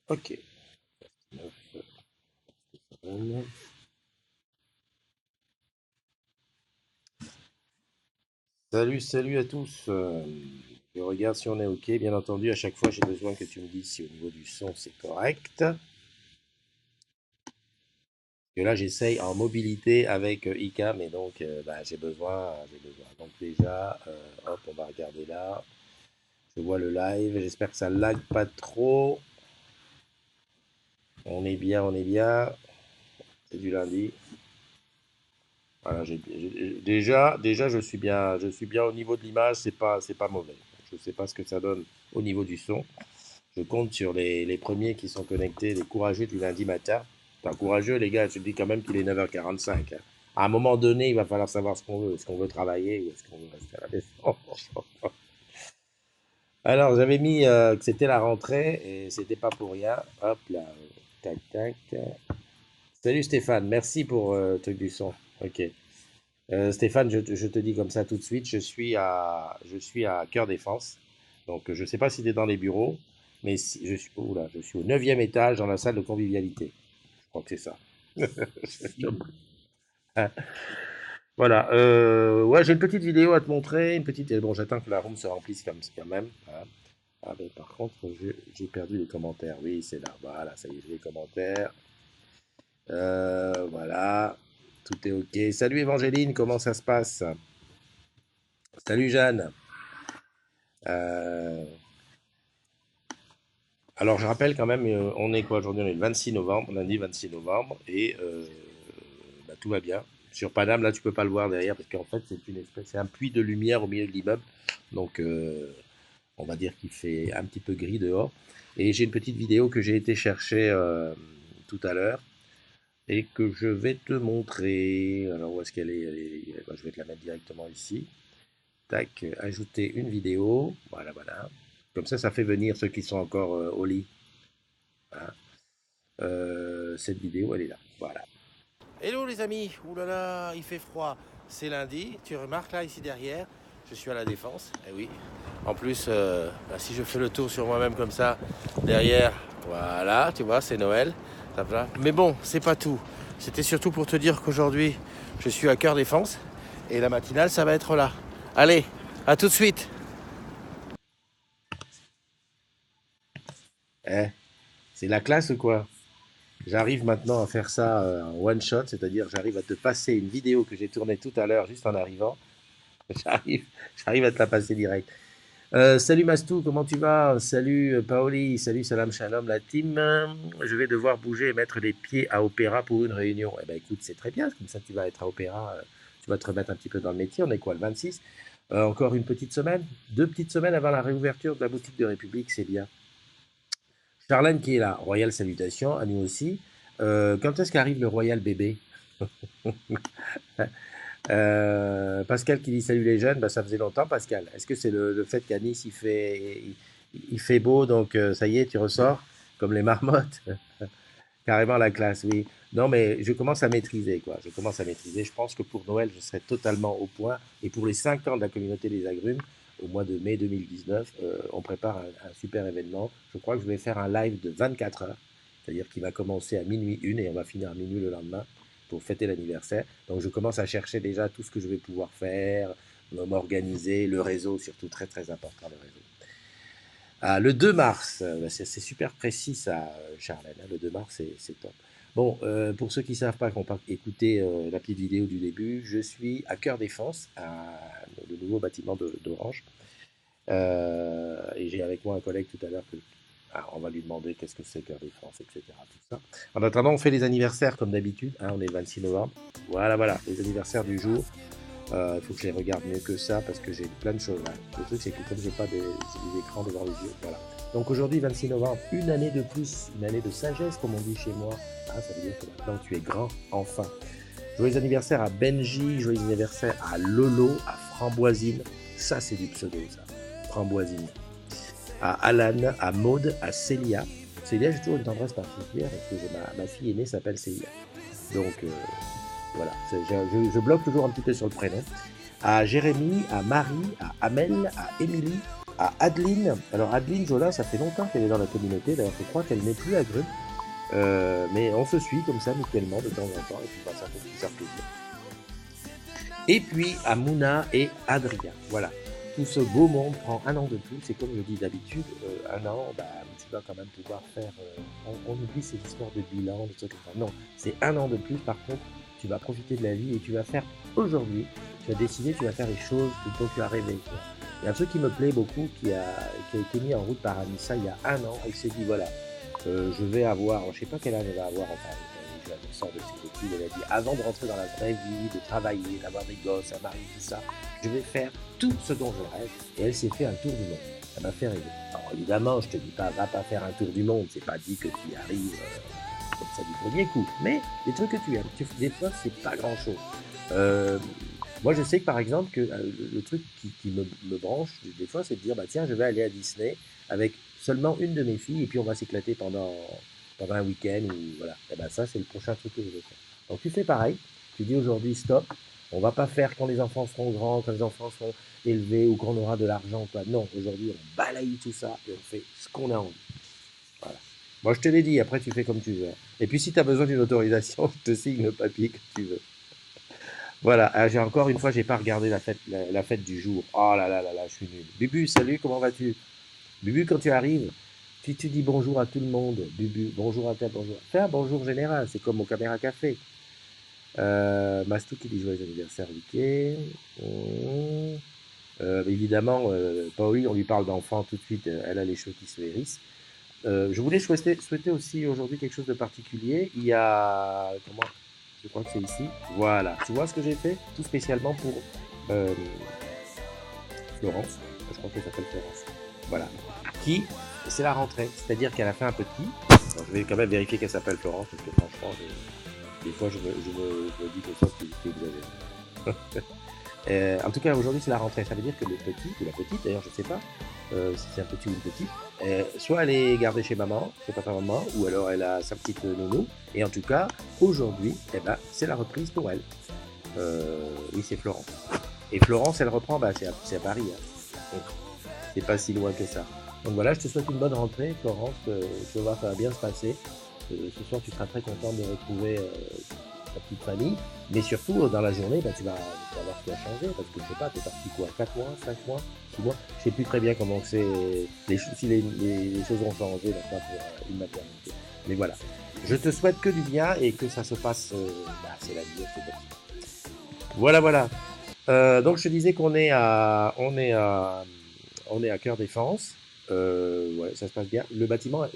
Ok. Salut, salut à tous. Je regarde si on est OK. Bien entendu, à chaque fois, j'ai besoin que tu me dises si au niveau du son, c'est correct. Et là, j'essaye en mobilité avec Ika, mais donc, j'ai besoin. Donc déjà, hop, on va regarder là. Je vois le live. J'espère que ça lag pas trop. On est bien, on est bien. C'est du lundi. Voilà, déjà, je suis bien au niveau de l'image. C'est pas mauvais. Je ne sais pas ce que ça donne au niveau du son. Je compte sur les premiers qui sont connectés, les courageux du lundi matin. Enfin, courageux, les gars, je te dis quand même qu'il est 9h45. Hein. À un moment donné, il va falloir savoir ce qu'on veut. Est-ce qu'on veut travailler ou est-ce qu'on veut rester à la maison? Alors, j'avais mis que c'était la rentrée et c'était pas pour rien. Hop là, tac, tac. Salut Stéphane, merci pour le truc du son. Ok. Stéphane, je te dis comme ça tout de suite, je suis à Cœur Défense. Donc, je ne sais pas si tu es dans les bureaux, mais je suis au neuvième étage dans la salle de convivialité. Je crois que c'est ça. Voilà. Ouais, j'ai une petite vidéo à te montrer. Bon, j'attends que la room se remplisse comme quand même. Hein. Ah, mais par contre, j'ai perdu les commentaires. Oui, c'est là. Voilà, ça y est, j'ai les commentaires. Voilà. Tout est OK. Salut Évangéline, comment ça se passe? Salut Jeanne. Euh, Alors, je rappelle quand même, on est quoi aujourd'hui? On est le 26 novembre, lundi 26 novembre, et bah, tout va bien. Sur Paname, là, tu peux pas le voir derrière, parce qu'en fait, c'est un puits de lumière au milieu de l'immeuble. Donc, on va dire qu'il fait un petit peu gris dehors. Et j'ai une petite vidéo que j'ai été chercher tout à l'heure, et que je vais te montrer. Alors, où est-ce qu'elle est? Bah, je vais te la mettre directement ici. Tac, ajouter une vidéo. Voilà, voilà. Comme ça fait venir ceux qui sont encore au lit. Voilà. Cette vidéo, elle est là. Voilà. Hello les amis, ouh là là, il fait froid. C'est lundi, tu remarques là ici derrière, je suis à la Défense. Eh oui. En plus, bah, si je fais le tour sur moi-même comme ça, derrière, voilà, tu vois, c'est Noël. Ça va. Mais bon, c'est pas tout. C'était surtout pour te dire qu'aujourd'hui, je suis à Cœur Défense et la matinale, ça va être là. Allez, à tout de suite. Eh, c'est la classe ou quoi? J'arrive maintenant à faire ça en one shot, c'est-à-dire j'arrive à te passer une vidéo que j'ai tournée tout à l'heure juste en arrivant. J'arrive, j'arrive à te la passer direct. Salut Mastou, comment tu vas? Salut Paoli, salut Salam Shalom la team. Je vais devoir bouger et mettre les pieds à Opéra pour une réunion. Eh ben écoute, c'est très bien, comme ça tu vas être à Opéra, tu vas te remettre un petit peu dans le métier. On est quoi, le 26? Encore une petite semaine? 2 petites semaines avant la réouverture de la boutique de République, c'est bien. Charlène qui est là, Royal Salutations, à nous aussi. Quand est-ce qu'arrive le Royal bébé? Pascal qui dit salut les jeunes, bah, ça faisait longtemps Pascal. Est-ce que c'est le fait qu'à Nice il fait beau, donc ça y est, tu ressors comme les marmottes? Carrément la classe, oui. Non mais je commence à maîtriser quoi, je commence à maîtriser. Je pense que pour Noël je serai totalement au point. Et pour les 5 ans de la communauté des agrumes, au mois de mai 2019, on prépare un super événement. Je crois que je vais faire un live de 24 heures, c'est-à-dire qu'il va commencer à minuit une et on va finir à minuit le lendemain pour fêter l'anniversaire. Donc je commence à chercher déjà tout ce que je vais pouvoir faire, m'organiser, le réseau surtout, très très important le réseau. Ah, le 2 mars, c'est super précis ça, Charlène, hein, le 2 mars c'est top. Bon, pour ceux qui ne savent pas, qu'on peut écouter la petite vidéo du début, je suis à Cœur Défense, le nouveau bâtiment d'Orange. Et j'ai avec moi un collègue tout à l'heure on va lui demander qu'est-ce que c'est Cœur Défense, etc. Tout ça. En attendant, on fait les anniversaires comme d'habitude, hein, on est le 26 novembre. Voilà, voilà, les anniversaires du jour. Il faut que je les regarde mieux que ça parce que j'ai plein de choses là. Le truc, c'est que comme j'ai pas des écrans devant les yeux, voilà. Donc aujourd'hui, 26 novembre, une année de plus, une année de sagesse, comme on dit chez moi. Ah, ça veut dire que maintenant tu es grand, enfin. Joyeux anniversaire à Benji, joyeux anniversaire à Lolo, à Framboisine. Ça, c'est du pseudo, ça. Framboisine. À Alan, à Maude, à Célia. Célia, j'ai toujours une tendresse particulière parce que ma fille aînée s'appelle Célia. Donc, voilà, je bloque toujours un petit peu sur le prénom. À Jérémy, à Marie, à Amel, à Émilie, à Adeline. Alors Adeline Jolin, ça fait longtemps qu'elle est dans la communauté. D'ailleurs, je crois qu'elle n'est plus à Grut. Mais on se suit comme ça mutuellement de temps en temps. Et puis bah, ça fait plaisir. Et puis à Mouna et Adrien. Voilà. Tout ce beau monde prend un an de plus. Et comme je dis d'habitude, un an, bah, tu vas quand même pouvoir faire. On oublie ces histoires de bilan, de trucs comme ça. Non, c'est un an de plus. Par contre, tu vas profiter de la vie et tu vas faire aujourd'hui. Tu vas décider, tu vas faire les choses dont tu as rêvé. Il y a un truc qui me plaît beaucoup qui a été mis en route par Anissa il y a un an. Elle s'est dit voilà, je vais avoir, je sais pas quel âge elle va avoir, enfin, elle sort de ses études, elle a dit avant de rentrer dans la vraie vie, de travailler, d'avoir des gosses, un mari, tout ça, je vais faire tout ce dont je rêve. Et elle s'est fait un tour du monde. Ça m'a fait rêver. Alors évidemment, je te dis pas, va pas faire un tour du monde, c'est pas dit que tu y arrives comme ça du premier coup. Mais les trucs que tu aimes, des fois, c'est pas grand chose. Euh, Moi, je sais que par exemple, que le truc qui me branche des fois, c'est de dire bah, tiens, je vais aller à Disney avec seulement une de mes filles et puis on va s'éclater pendant un week-end. Ou, voilà. Et ben, ça, c'est le prochain truc que je vais faire. Donc, tu fais pareil. Tu dis aujourd'hui stop. On va pas faire quand les enfants seront grands, quand les enfants seront élevés ou qu'on aura de l'argent. Pas. Non, aujourd'hui, on balaye tout ça et on fait ce qu'on a envie. Voilà. Moi, je te l'ai dit. Après, tu fais comme tu veux. Et puis, si tu as besoin d'une autorisation, je te signe le papier que tu veux. Voilà, j'ai encore une fois, j'ai pas regardé la fête du jour. Oh là là là là, je suis nul. Bubu, salut, comment vas-tu? Bubu, quand tu arrives, tu dis bonjour à tout le monde. Bubu, bonjour à toi, bonjour. Fais un bonjour général, c'est comme au caméra café. Mastou qui dit joyeux anniversaire, Vicky. Évidemment, Pauli, on lui parle d'enfant tout de suite, elle a les cheveux qui se hérissent. Je voulais souhaiter aussi aujourd'hui quelque chose de particulier. Il y a. Comment? Je crois que c'est ici. Voilà. Tu vois ce que j'ai fait? Tout spécialement pour euh, Florence. Je crois qu'elle s'appelle Florence. Voilà. Qui, c'est la rentrée. C'est-à-dire qu'elle a fait un petit. Alors, je vais quand même vérifier qu'elle s'appelle Florence parce que franchement, des fois, je me dis que ça, c'est exagéré. En tout cas, aujourd'hui, c'est la rentrée. Ça veut dire que le petit, ou la petite, d'ailleurs, je ne sais pas si c'est un petit ou une petite, soit elle est gardée chez maman, chez papa-maman, ou alors elle a sa petite nounou. Et en tout cas, aujourd'hui, eh ben, c'est la reprise pour elle. Oui, c'est Florence. Et Florence, elle reprend, bah, c'est à Paris. Hein. Donc, c'est pas si loin que ça. Donc voilà, je te souhaite une bonne rentrée, Florence. Tu vas voir, ça va bien se passer. Ce soir, tu seras très contente de retrouver ta petite famille. Mais surtout, dans la journée, bah, tu vas voir ce qui a changé. Parce que je sais pas, t'es parti quoi? 4 mois, 5 mois, 6 mois? Je sais plus très bien comment c'est. Si les choses ont changé maintenant pour une maternité. Mais voilà. Je te souhaite que du bien et que ça se passe. Bah, c'est la vie, c'est comme ça. Voilà, voilà. Donc je te disais qu'on est à Cœur Défense. Ouais, ça se passe bien. Le bâtiment.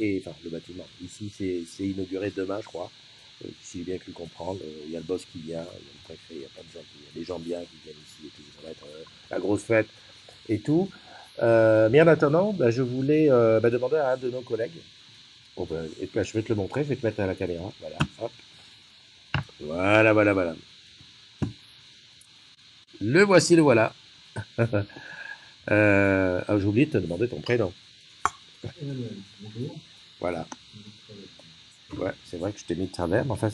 Ici, c'est inauguré demain, je crois. Si j'ai bien pu le comprendre, il y a le boss qui vient, il y a le préfet, il y a plein de gens, il y a des gens bien qui viennent ici et tout. Ça va être la grosse fête et tout. Mais en attendant, bah, je voulais demander à un de nos collègues. Bon, bah, et puis, je vais te le montrer, je vais te mettre à la caméra. Voilà, hop. Voilà, voilà, voilà. Le voici, le voilà. J'ai oublié de te demander ton prénom. Emmanuel, bonjour. Voilà. Ouais, c'est vrai que je t'ai mis de travers, mais enfin,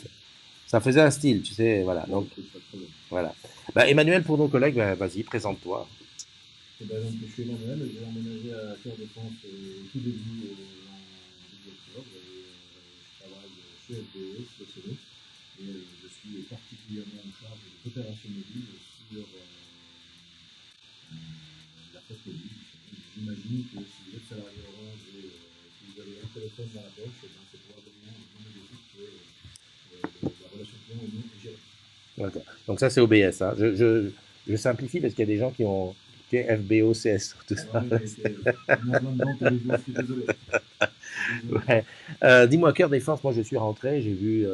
ça faisait un style, tu sais, voilà. Bon, Donc, ok, pas de problème. voilà. Bah, Emmanuel, pour nos collègues, bah, vas-y, présente-toi. Et ben, donc, je suis Emmanuel, j'ai emménagé à Cœur Défense au tout début en début octobre. Je travaille chez FBO, chez Sonos, et je suis particulièrement en charge des opérations mobiles sur la fête mobile. J'imagine que si vous êtes salarié Orange et si vous avez un téléphone dans la poche, eh ben, c'est probablement dans mes équipes que la relation client est gérée. D'accord. Donc ça, c'est OBS. Hein. Je simplifie parce qu'il y a des gens qui ont FBO, CS, tout Ah ça. oui, on est en plein dedans tous les jours, je suis désolé. Désolé. Ouais. Dis-moi, Cœur Défense, moi je suis rentré, j'ai vu,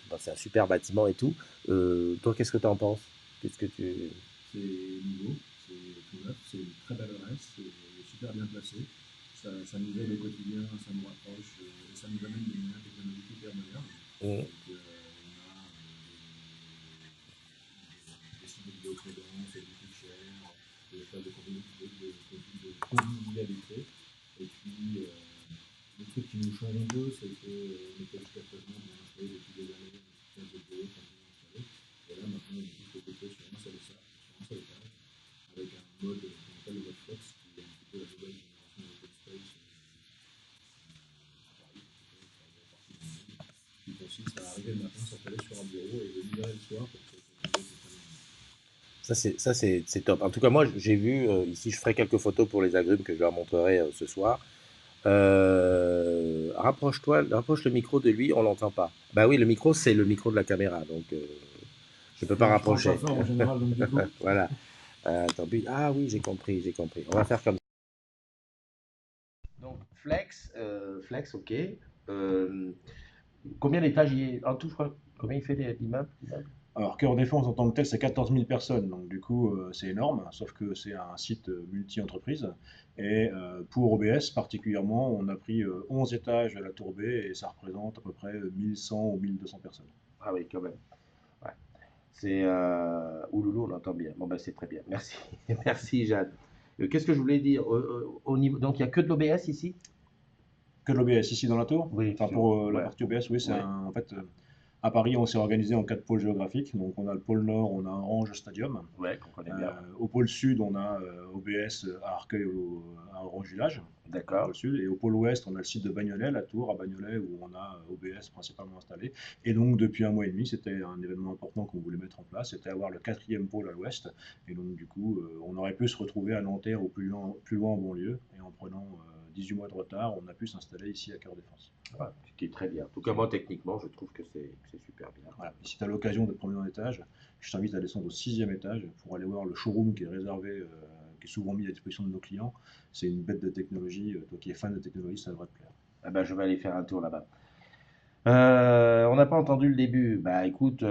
bah, c'est un super bâtiment et tout. Toi, qu'est-ce que tu en penses? Qu'est-ce que tu... C'est nouveau, c'est tout neuf, c'est une très belle adresse, c'est super bien placé. Ça nous aide au quotidien, ça nous rapproche et ça nous amène des moyens technologiques hyper modernes. Mm. Donc, on a des sites de vidéoconférence, des boutiques chères, des espaces de convivialité. Et puis, le truc qui nous change un peu, c'est qu'on était jusqu'à présent bien installé depuis des années, 15 bureaux, 30 ans installés. Et là, maintenant, on est tous occupés sur un seul étage, avec un mode qu'on appelle le mode flex, qui est un petit peu la nouvelle génération. sortait le matin, s'installait sur un bureau et venait là le soir pour que ça faisait C'est top. En tout cas, moi, j'ai vu, ici, je ferai quelques photos pour les agrumes que je leur montrerai ce soir. Rapproche le micro de lui, on l'entend pas. Bah oui, le micro, c'est le micro de la caméra, donc je peux pas je parle pas rapprocher. fort en général, donc du coup. Voilà. Tant pis. Ah oui, j'ai compris. On va faire comme ça. Donc, flex, ok. Euh, Combien d'étages il est en tout, je crois? Combien il fait l'immeuble? Alors, Cœur Défense en tant que tel, c'est 14 000 personnes, donc du coup, c'est énorme, sauf que c'est un site multi-entreprise. Et pour OBS particulièrement, on a pris 11 étages à la tour B et ça représente à peu près 1100 ou 1200 personnes. Ah oui, quand même. Ouais. C'est Ouloulou, on entend bien. Bon, ben, c'est très bien. Merci. Merci, Jeanne. Qu'est-ce que je voulais dire au niveau... Donc, il n'y a que de l'OBS ici? Que de l'OBS ici dans la tour. Oui, Enfin, pour la ouais. partie OBS, oui, Ouais. en fait, à Paris, on s'est organisé en 4 pôles géographiques. Donc, on a le pôle Nord, on a Orange Stadium. Ouais, qu'on connaît bien. Au pôle Sud, on a OBS à Arcueil, à Orange Village. Au D'accord. pôle Sud. Et au pôle Ouest, on a le site de Bagnolet, la tour à Bagnolet, où on a OBS principalement installé. Et donc, depuis un mois et demi, c'était un événement important qu'on voulait mettre en place. C'était avoir le quatrième pôle à l'Ouest. Et donc, du coup, on aurait pu se retrouver à Nanterre ou plus loin en banlieue. Et en prenant 18 mois de retard, on a pu s'installer ici à Cœur Défense. Ouais, ce qui est très bien. En tout cas, moi, techniquement, je trouve que c'est super bien. Voilà. Et si tu as l'occasion de te promener dans l'étage, je t'invite à descendre au sixième étage pour aller voir le showroom qui est réservé, qui est souvent mis à disposition de nos clients. C'est une bête de technologie. Toi qui es fan de technologie, ça devrait te plaire. Ah ben, je vais aller faire un tour là-bas. On n'a pas entendu le début. Bah écoute,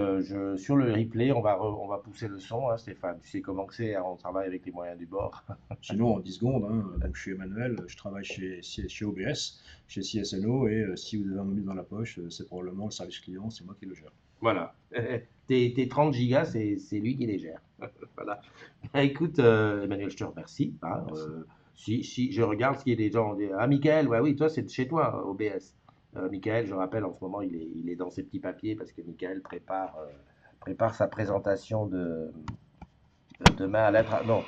sur le replay, on va pousser le son, hein, Stéphane. Tu sais comment que c'est, hein, on travaille avec les moyens du bord. Sinon, en 10 secondes, hein, donc je suis Emmanuel, je travaille chez OBS, chez CSNO, et si vous avez un mobile dans la poche, c'est probablement le service client, c'est moi qui le gère. Voilà. Tes 30 gigas, c'est lui qui les gère. Voilà. Bah, écoute, Emmanuel, je te remercie, hein, Merci. si je regarde ce qu'il y a des gens. Ah, Michael, ouais, oui, toi, c'est de chez toi, OBS. Michael, je rappelle, en ce moment, il est dans ses petits papiers parce que Michael prépare sa présentation de demain à non,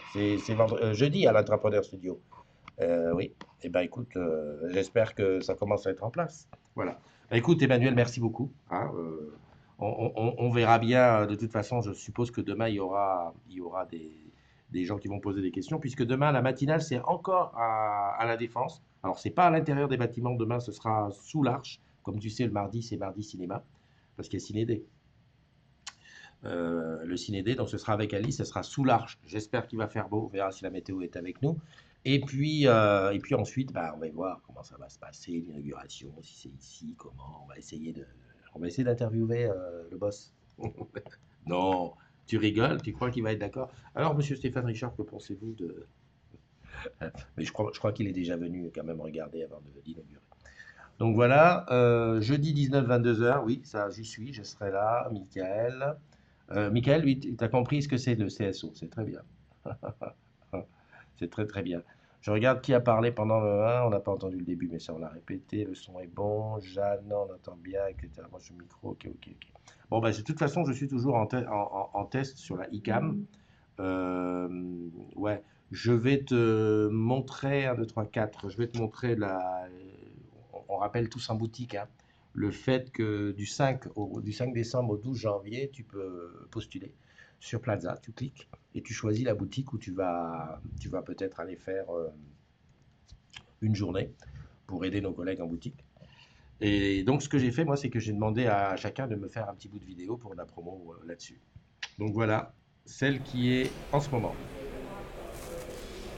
jeudi à l'Entrepreneur Studio. Oui, et ben écoute, j'espère que ça commence à être en place. Voilà. Bah, écoute, Emmanuel, merci beaucoup, hein, on verra bien. De toute façon, je suppose que demain, il y aura des gens qui vont poser des questions, puisque demain, la matinale, c'est encore à la Défense. Alors, c'est pas à l'intérieur des bâtiments, demain, ce sera sous l'Arche. Comme tu sais, le mardi, c'est mardi cinéma, parce qu'il y a Cinédé. Le Cinédé, donc ce sera avec Alice, ce sera sous l'Arche. J'espère qu'il va faire beau, on verra si la météo est avec nous. Et puis ensuite, bah, on va voir comment ça va se passer, l'inauguration, si c'est ici, comment. On va essayer d'interviewer le boss. Non, tu rigoles, tu crois qu'il va être d'accord? Alors, monsieur Stéphane Richard, que pensez-vous de. Mais je crois qu'il est déjà venu quand même regarder avant d'inaugurer. Donc voilà, jeudi 19-22 heures, oui, ça, j'y suis, je serai là. Michael. Michael, oui, tu as compris ce que c'est le CSO, c'est très bien. C'est très très bien. Je regarde qui a parlé pendant le 1, on n'a pas entendu le début, mais ça on l'a répété, le son est bon, Jeanne, on entend bien, etc. Moi je suis micro, ok, ok, ok. Bon, bah, de toute façon, je suis toujours en test sur la ICAM. Euh, ouais, je vais te montrer, 1, 2, 3, 4, je vais te montrer on rappelle tous en boutique, hein, le fait que du 5 décembre au 12 janvier, tu peux postuler sur Plaza, tu cliques et tu choisis la boutique où tu vas peut-être aller faire une journée pour aider nos collègues en boutique. Et donc, ce que j'ai fait, moi, c'est que j'ai demandé à chacun de me faire un petit bout de vidéo pour la promo là-dessus. Donc voilà, celle qui est en ce moment.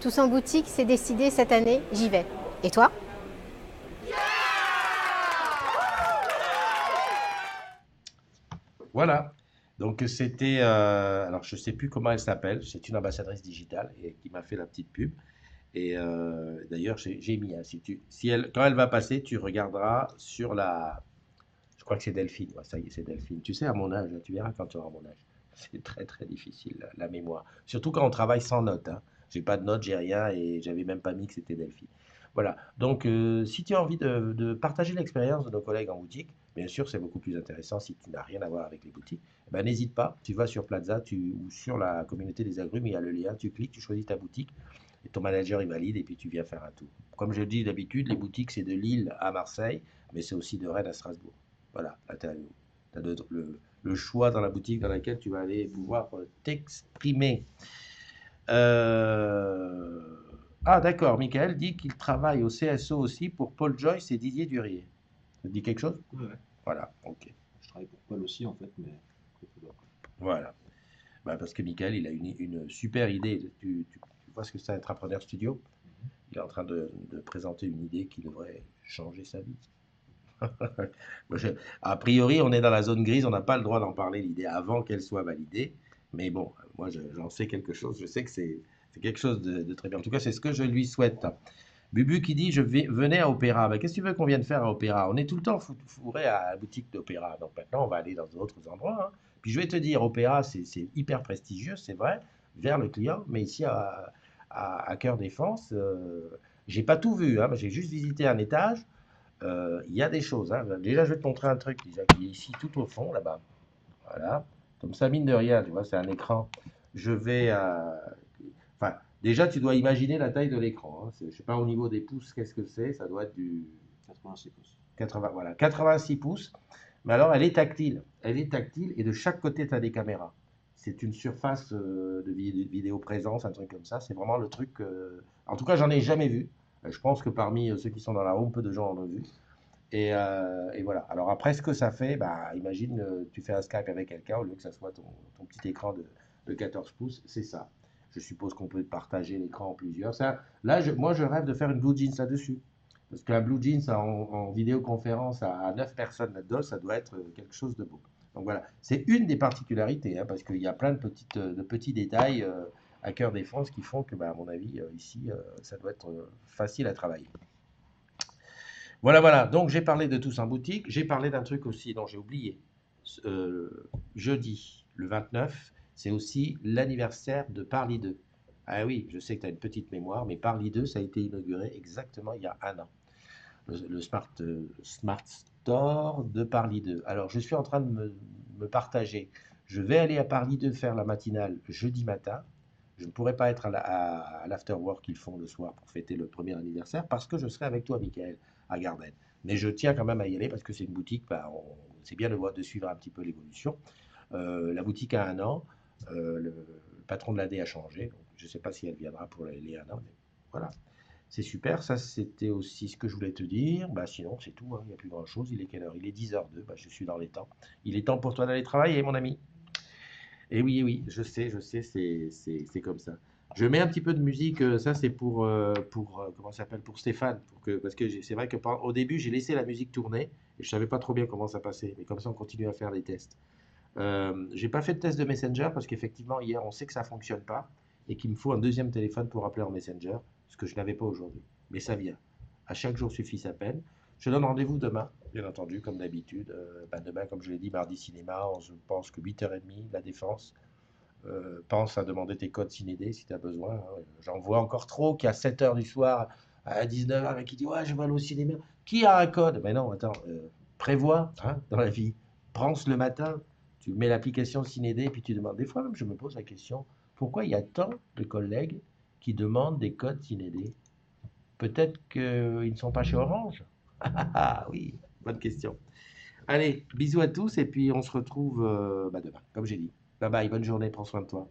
Tous en boutique, c'est décidé cette année, j'y vais. Et toi? Voilà. Donc c'était, alors je sais plus comment elle s'appelle, c'est une ambassadrice digitale et qui m'a fait la petite pub. Et d'ailleurs j'ai mis, hein, si elle, quand elle va passer, tu regarderas sur je crois que c'est Delphine, ouais, ça y est, c'est Delphine. Tu sais, à mon âge, tu verras quand tu auras mon âge. C'est très très difficile la mémoire. Surtout quand on travaille sans notes, hein. J'ai pas de notes, j'ai rien et j'avais même pas mis que c'était Delphine. Voilà. Donc, si tu as envie de partager l'expérience de nos collègues en boutique, bien sûr, c'est beaucoup plus intéressant si tu n'as rien à voir avec les boutiques. Eh ben, n'hésite pas, tu vas sur Plaza ou sur la communauté des agrumes, il y a le lien, tu cliques, tu choisis ta boutique et ton manager il valide et puis tu viens faire un tour. Comme je dis d'habitude, les boutiques c'est de Lille à Marseille, mais c'est aussi de Rennes à Strasbourg. Voilà, l'interview. as le choix dans la boutique dans laquelle tu vas aller pouvoir t'exprimer. Euh, Ah, d'accord. Michael dit qu'il travaille au CSO aussi pour Paul Joyce et Didier Durier. Ça te dit quelque chose? Ouais, ouais. Voilà, ok. Je travaille pour Paul aussi, en fait, mais côté d'autre. Voilà. Bah, parce que Michael, il a une super idée. Tu vois ce que c'est un Entrepreneur Studio? Il est en train de présenter une idée qui devrait changer sa vie. Moi, a priori, on est dans la zone grise, on n'a pas le droit d'en parler, l'idée, avant qu'elle soit validée. Mais bon, moi, j'en sais quelque chose. Je sais que c'est quelque chose de très bien. En tout cas, c'est ce que je lui souhaite. Bubu qui dit, venais à Opéra. Ben, qu'est-ce que tu veux qu'on vienne faire à Opéra? On est tout le temps fourré à la boutique d'Opéra. Donc maintenant, on va aller dans d'autres endroits, hein. Puis je vais te dire, Opéra, c'est hyper prestigieux, c'est vrai, vers le client. Mais ici, à Cœur Défense, j'ai pas tout vu, hein, j'ai juste visité un étage. Il y a des choses, hein. Déjà, je vais te montrer un truc déjà, qui est ici tout au fond, là-bas. Voilà. Comme ça, mine de rien, tu vois, c'est un écran. Je vais à. Enfin, déjà, tu dois imaginer la taille de l'écran, hein. Je sais pas au niveau des pouces, qu'est-ce que c'est? Ça doit être du 86 pouces. 80, voilà, 86 pouces. Mais alors, elle est tactile. Elle est tactile et de chaque côté, tu as des caméras. C'est une surface de vidéo présence, un truc comme ça. C'est vraiment le truc. En tout cas, j'en ai jamais vu. Je pense que parmi ceux qui sont dans la room, peu de gens en ont vu. Et voilà. Alors après, ce que ça fait, bah, imagine, tu fais un Skype avec quelqu'un, au lieu que ça soit ton petit écran de 14 pouces, c'est ça. Je suppose qu'on peut partager l'écran en plusieurs. Ça, là, moi, je rêve de faire une Blue Jeans là-dessus. Parce qu'un Blue Jeans en vidéoconférence à 9 personnes là-dedans, ça doit être quelque chose de beau. Donc voilà, c'est une des particularités, hein, parce qu'il y a plein de petits détails à Cœur Défense qui font que, bah, à mon avis, ici, ça doit être facile à travailler. Voilà, voilà. Donc, j'ai parlé de Tous en boutique. J'ai parlé d'un truc aussi dont j'ai oublié. Jeudi, le 29, c'est aussi l'anniversaire de Parly 2. Ah oui, je sais que tu as une petite mémoire, mais Parly 2, ça a été inauguré exactement il y a un an. Le Smart Store de Parly 2. Alors, je suis en train de me partager. Je vais aller à Parly 2 faire la matinale jeudi matin. Je ne pourrai pas être à l'afterwork qu'ils font le soir pour fêter le premier anniversaire parce que je serai avec toi, Michael, à Garden. Mais je tiens quand même à y aller parce que c'est une boutique, bah, c'est bien de suivre un petit peu l'évolution. La boutique a un an, le patron de l'AD a changé, donc je ne sais pas si elle viendra pour les un an, mais voilà. C'est super, ça c'était aussi ce que je voulais te dire. Bah, sinon, c'est tout, hein, il n'y a plus grand-chose. Il est quelle heure? Il est 10h02, bah, je suis dans les temps. Il est temps pour toi d'aller travailler, mon ami. Et oui, je sais, c'est comme ça. Je mets un petit peu de musique, ça c'est pour comment ça s'appelle, pour Stéphane, parce que c'est vrai que au début j'ai laissé la musique tourner et je savais pas trop bien comment ça passait, mais comme ça on continue à faire les tests. J'ai pas fait de test de Messenger parce qu'effectivement hier on sait que ça fonctionne pas et qu'il me faut un deuxième téléphone pour appeler en Messenger, ce que je n'avais pas aujourd'hui. Mais ça vient. À chaque jour suffit sa peine. Je donne rendez-vous demain, bien entendu, comme d'habitude. Demain, comme je l'ai dit, mardi cinéma, je pense que 8h30, la Défense. Pense à demander tes codes Cinédé si tu as besoin, hein. J'en vois encore trop qui à 7h du soir, à 19h, qui dit ouais, je vais aller au cinéma. Qui a un code? Mais non, attends, prévois, hein, dans la vie. Pense le matin, tu mets l'application Cinédé et puis tu demandes. Des fois même, je me pose la question, pourquoi il y a tant de collègues qui demandent des codes Cinédé? Peut-être qu'ils ne sont pas chez Orange? Ah oui, bonne question. Allez, bisous à tous et puis on se retrouve bah, demain, comme j'ai dit. Bye bye, bonne journée, prends soin de toi.